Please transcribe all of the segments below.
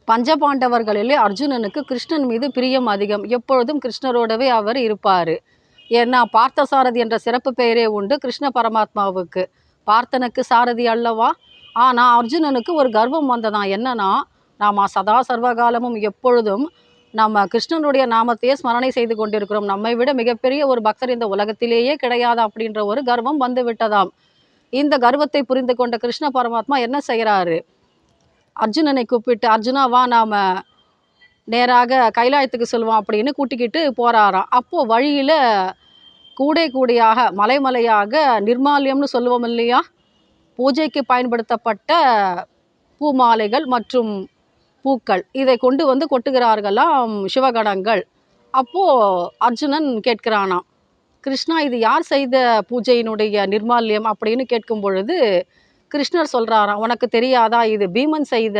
பஞ்சபாண்டவர்களிலே அர்ஜுனனுக்கு கிருஷ்ணன் மீது பிரியம் அதிகம். எப்பொழுதும் கிருஷ்ணரோடவே அவர் இருப்பார். ஏன்னா பார்த்தசாரதி என்ற சிறப்பு பெயரே உண்டு கிருஷ்ண பரமாத்மாவுக்கு. பார்த்தனுக்கு சாரதி அல்லவா? ஆனால் அர்ஜுனனுக்கு ஒரு கர்வம் வந்ததான். என்னன்னா, நாம் சதா சர்வகாலமும் எப்பொழுதும் நம்ம கிருஷ்ணனுடைய நாமத்தையே ஸ்மரணை செய்து கொண்டிருக்கிறோம். நம்மை விட மிகப்பெரிய ஒரு பக்தர் இந்த உலகத்திலேயே கிடையாது அப்படின்ற ஒரு கர்வம் வந்து விட்டதாம். இந்த கர்வத்தை புரிந்து கொண்ட கிருஷ்ண பரமாத்மா என்ன செய்கிறாரு? அர்ஜுனனை கூப்பிட்டு, அர்ஜுனா வா நாம நேராக கைலாயத்துக்கு செல்வோம் அப்படின்னு கூட்டிக்கிட்டு போறாராம். அப்போ வழியில கூடை கூடையாக மலை மலையாக நிர்மால்யம்னு சொல்லுவோம் இல்லையா, பூஜைக்கு பயன்படுத்தப்பட்ட பூமாலைகள் மற்றும் பூக்கள் இதை கொண்டு வந்து கொட்டுகிறார்களாம் சிவகணங்கள். அப்போ அர்ஜுனன் கேட்கிறானாம், கிருஷ்ணா இது யார் செய்த பூஜையினுடைய நிர்மால்யம் அப்படின்னு கேட்கும் பொழுது கிருஷ்ணர் சொல்றாராம், உனக்கு தெரியாதா இது பீமன் செய்த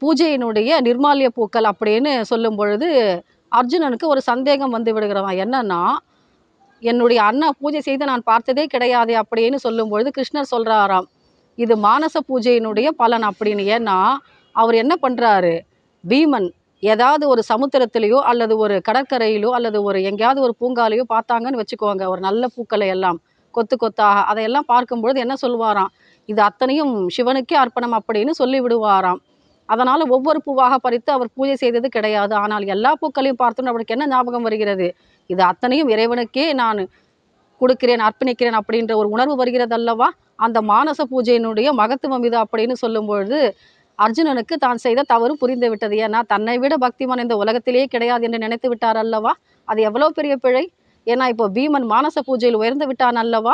பூஜையினுடைய நிர்மால்ய பூக்கள் அப்படின்னு சொல்லும் பொழுது அர்ஜுனனுக்கு ஒரு சந்தேகம் வந்து விடுகிறதாம். என்னன்னா, என்னுடைய அண்ணா பூஜை செய்து நான் பார்த்ததே கிடையாது அப்படின்னு சொல்லும் பொழுது கிருஷ்ணர் சொல்றாராம், இது மானச பூஜையினுடைய பலன் அப்படின்னு. ஏன்னா அவர் என்ன பண்ணுறாரு, பீமன் ஏதாவது ஒரு சமுத்திரத்திலேயோ அல்லது ஒரு கடற்கரையிலோ அல்லது ஒரு எங்கேயாவது ஒரு பூங்காலையோ பார்த்தாங்கன்னு வச்சுக்கோங்க, ஒரு நல்ல பூக்களை எல்லாம் கொத்து கொத்தாக அதையெல்லாம் பார்க்கும்பொழுது என்ன சொல்லுவாராம், இது அத்தனையும் சிவனுக்கே அர்ப்பணம் அப்படின்னு சொல்லி விடுவாராம். அதனால் ஒவ்வொரு பூவாக பறித்து அவர் பூஜை செய்தது கிடையாது. ஆனால் எல்லா பூக்களையும் பார்த்தோன்னு அவருக்கு என்ன ஞாபகம் வருகிறது, இது அத்தனையும் இறைவனுக்கே நான் கொடுக்கிறேன் அர்ப்பணிக்கிறேன் அப்படின்ற ஒரு உணர்வு வருகிறது அல்லவா. அந்த மானச பூஜையினுடைய மகத்துவம் இது அப்படின்னு சொல்லும்பொழுது அர்ஜுனனுக்கு தான் செய்த தவறு புரிந்து விட்டது. ஏன்னா தன்னை விட பக்திமான் இந்த உலகத்திலேயே கிடையாது என்று நினைத்து விட்டார் அல்லவா. அது எவ்வளோ பெரிய பிழை. ஏன்னா இப்போ பீமன் மானச பூஜையில் உயர்ந்து விட்டான் அல்லவா.